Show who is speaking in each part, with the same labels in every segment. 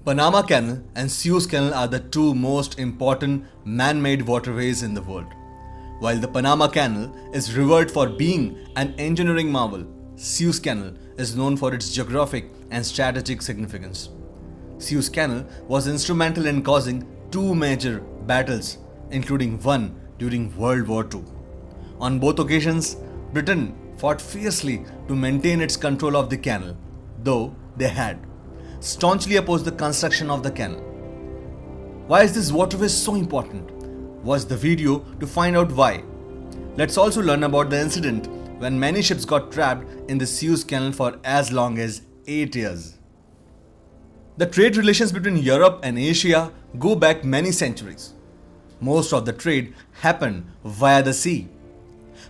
Speaker 1: Panama Canal and Suez Canal are the two most important man-made waterways in the world. While the Panama Canal is revered for being an engineering marvel, Suez Canal is known for its geographic and strategic significance. Suez Canal was instrumental in causing two major battles, including one during World War II. On both occasions, Britain fought fiercely to maintain its control of the canal, though they had staunchly opposed the construction of the canal. Why is this waterway so important? Watch the video to find out why. Let's also learn about the incident when many ships got trapped in the Suez Canal for as long as 8 years. The trade relations between Europe and Asia go back many centuries. Most of the trade happened via the sea.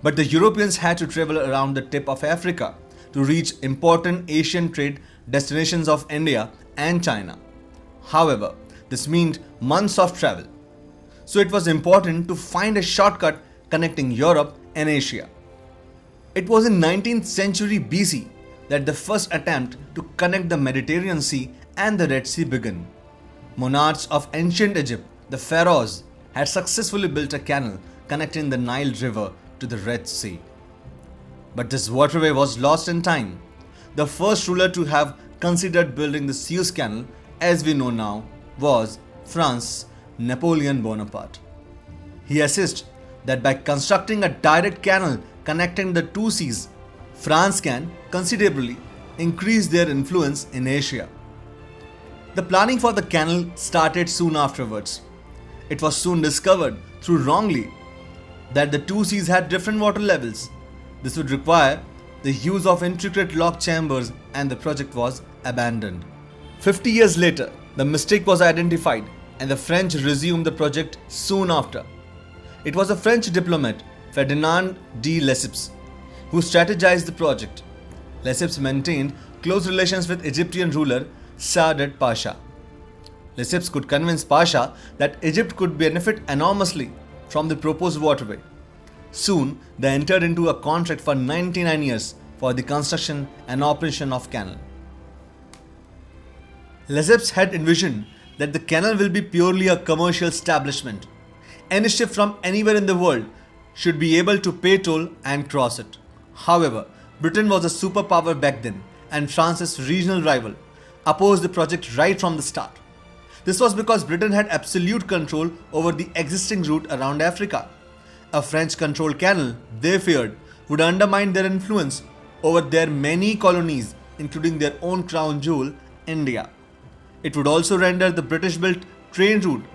Speaker 1: But the Europeans had to travel around the tip of Africa to reach important Asian trade destinations of India and China. However, this meant months of travel. So it was important to find a shortcut connecting Europe and Asia. It was in 19th century BC that the first attempt to connect the Mediterranean Sea and the Red Sea began. Monarchs of ancient Egypt, the pharaohs, had successfully built a canal connecting the Nile River to the Red Sea. But this waterway was lost in time. The first ruler to have considered building the Suez Canal, as we know now, was France, Napoleon Bonaparte. He assessed that by constructing a direct canal connecting the two seas, France can considerably increase their influence in Asia. The planning for the canal started soon afterwards. It was soon discovered through wrongly that the two seas had different water levels. This would require the use of intricate lock chambers and the project was abandoned. 50 years later, the mistake was identified and the French resumed the project soon after. It was a French diplomat, Ferdinand de Lesseps, who strategized the project. Lesseps maintained close relations with Egyptian ruler Saadet Pasha. Lesseps could convince Pasha that Egypt could benefit enormously from the proposed waterway. Soon, they entered into a contract for 99 years for the construction and operation of canal. Lesseps had envisioned that the canal will be purely a commercial establishment. Any ship from anywhere in the world should be able to pay toll and cross it. However, Britain was a superpower back then and France's regional rival opposed the project right from the start. This was because Britain had absolute control over the existing route around Africa. A French-controlled canal, they feared, would undermine their influence over their many colonies, including their own crown jewel, India. It would also render the British-built train route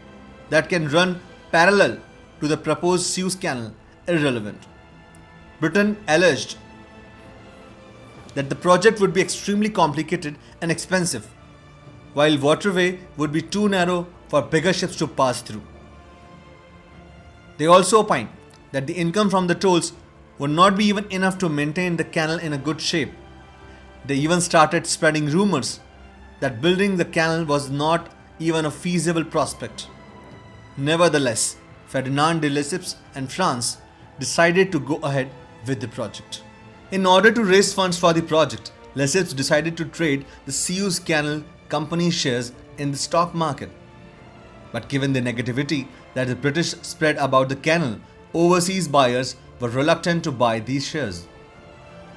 Speaker 1: that can run parallel to the proposed Suez Canal irrelevant. Britain alleged that the project would be extremely complicated and expensive, while waterway would be too narrow for bigger ships to pass through. They also opined that the income from the tolls would not be even enough to maintain the canal in a good shape. They even started spreading rumors that building the canal was not even a feasible prospect. Nevertheless, Ferdinand de Lesseps and France decided to go ahead with the project. In order to raise funds for the project, Lesseps decided to trade the Suez Canal Company shares in the stock market. But given the negativity that the British spread about the canal, overseas buyers were reluctant to buy these shares.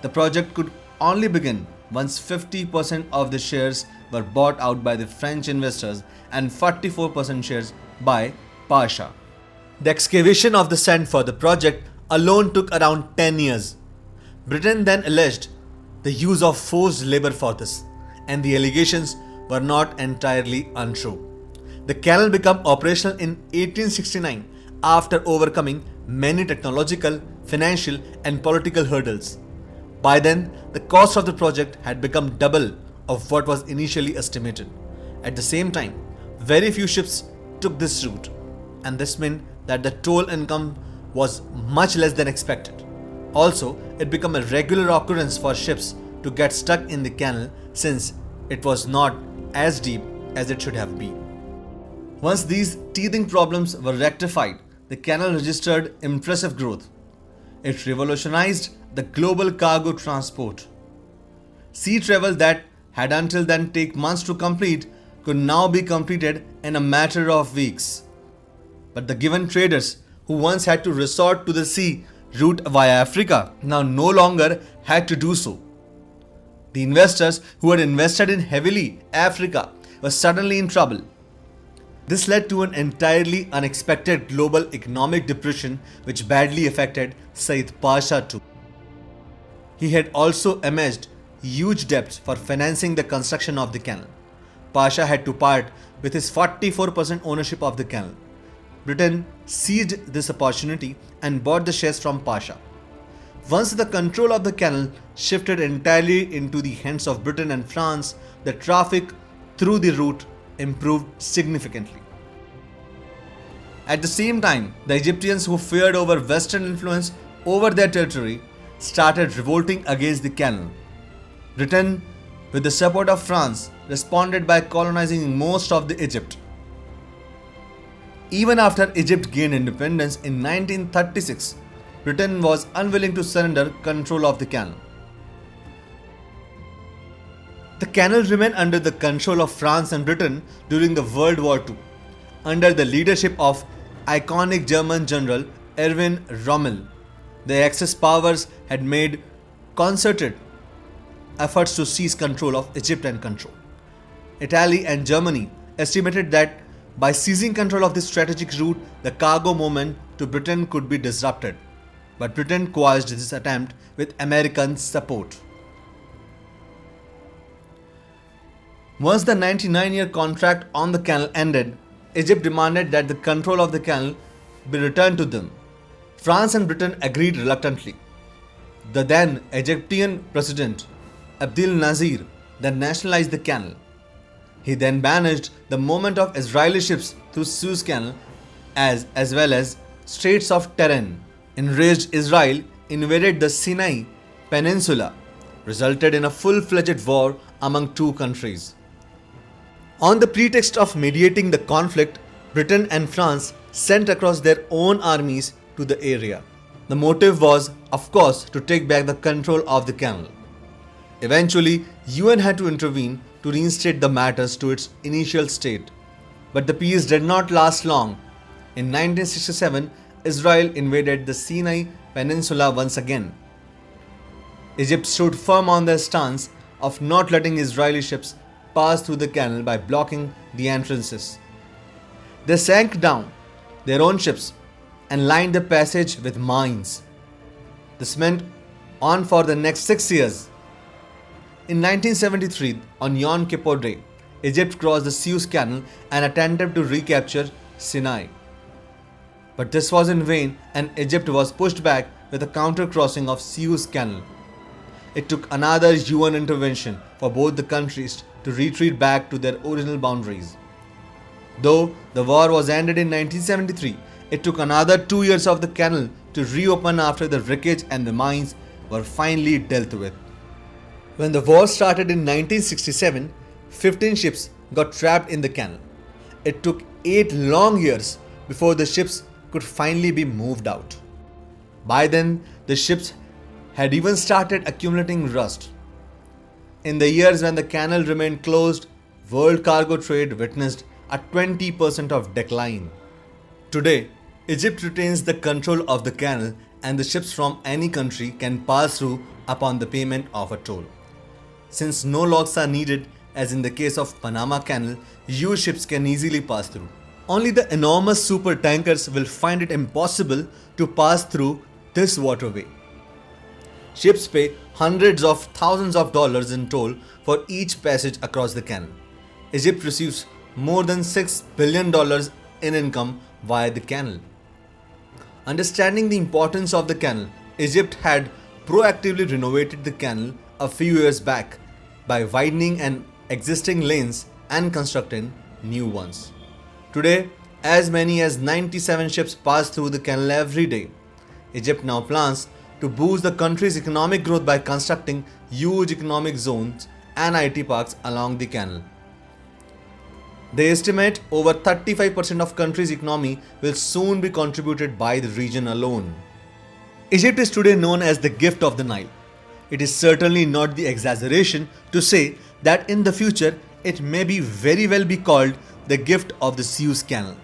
Speaker 1: The project could only begin once 50% of the shares were bought out by the French investors and 44% shares by Pasha. The excavation of the sand for the project alone took around 10 years. Britain then alleged the use of forced labor for this, and the allegations were not entirely untrue. The canal became operational in 1869 after overcoming many technological, financial, and political hurdles. By then, the cost of the project had become double of what was initially estimated. At the same time, very few ships took this route, and this meant that the toll income was much less than expected. Also, it became a regular occurrence for ships to get stuck in the canal since it was not as deep as it should have been. Once these teething problems were rectified, the canal registered impressive growth. It revolutionized the global cargo transport. Sea travel that had until then taken months to complete could now be completed in a matter of weeks. But the given traders who once had to resort to the sea route via Africa now no longer had to do so. The investors who had invested in heavily Africa were suddenly in trouble. This led to an entirely unexpected global economic depression which badly affected Said Pasha too. He had also amassed huge debts for financing the construction of the canal. Pasha had to part with his 44% ownership of the canal. Britain seized this opportunity and bought the shares from Pasha. Once the control of the canal shifted entirely into the hands of Britain and France, the traffic through the route improved significantly. At the same time, the Egyptians who feared over Western influence over their territory started revolting against the canal. Britain, with the support of France, responded by colonizing most of the Egypt. Even after Egypt gained independence in 1936, Britain was unwilling to surrender control of the canal. The canal remained under the control of France and Britain during the World War II, under the leadership of iconic German general Erwin Rommel. The Axis powers had made concerted efforts to seize control of Egypt and control. Italy and Germany estimated that by seizing control of this strategic route, the cargo movement to Britain could be disrupted. But Britain quashed this attempt with American support. Once the 99-year contract on the canal ended, Egypt demanded that the control of the canal be returned to them. France and Britain agreed reluctantly. The then Egyptian president Abdel Nasser then nationalized the canal. He then banished the movement of Israeli ships through Suez Canal as well as Straits of Tiran. Enraged Israel invaded the Sinai Peninsula, resulted in a full-fledged war among two countries. On the pretext of mediating the conflict, Britain and France sent across their own armies to the area. The motive was, of course, to take back the control of the canal. Eventually, UN had to intervene to reinstate the matters to its initial state. But the peace did not last long. In 1967, Israel invaded the Sinai Peninsula once again. Egypt stood firm on their stance of not letting Israeli ships pass through the canal by blocking the entrances. They sank down their own ships and lined the passage with mines. This went on for the next 6 years. In 1973, on Yom Kippur Day, Egypt crossed the Suez Canal and attempted to recapture Sinai. But this was in vain and Egypt was pushed back with a counter-crossing of Suez Canal. It took another UN intervention for both the countries to retreat back to their original boundaries. Though the war was ended in 1973, it took another 2 years of the canal to reopen after the wreckage and the mines were finally dealt with. When the war started in 1967, 15 ships got trapped in the canal. It took 8 long years before the ships could finally be moved out. By then, the ships had even started accumulating rust. In the years when the canal remained closed, world cargo trade witnessed a 20% of decline. Today, Egypt retains the control of the canal and the ships from any country can pass through upon the payment of a toll. Since no locks are needed, as in the case of Panama Canal, huge ships can easily pass through. Only the enormous super tankers will find it impossible to pass through this waterway. Ships pay hundreds of thousands of dollars in toll for each passage across the canal. Egypt receives more than $6 billion in income via the canal. Understanding the importance of the canal, Egypt had proactively renovated the canal a few years back by widening an existing lanes and constructing new ones. Today, as many as 97 ships pass through the canal every day. Egypt now plans to boost the country's economic growth by constructing huge economic zones and IT parks along the canal. They estimate over 35% of country's economy will soon be contributed by the region alone. Egypt is today known as the gift of the Nile. It is certainly not the exaggeration to say that in the future, it may be very well be called the gift of the Suez Canal.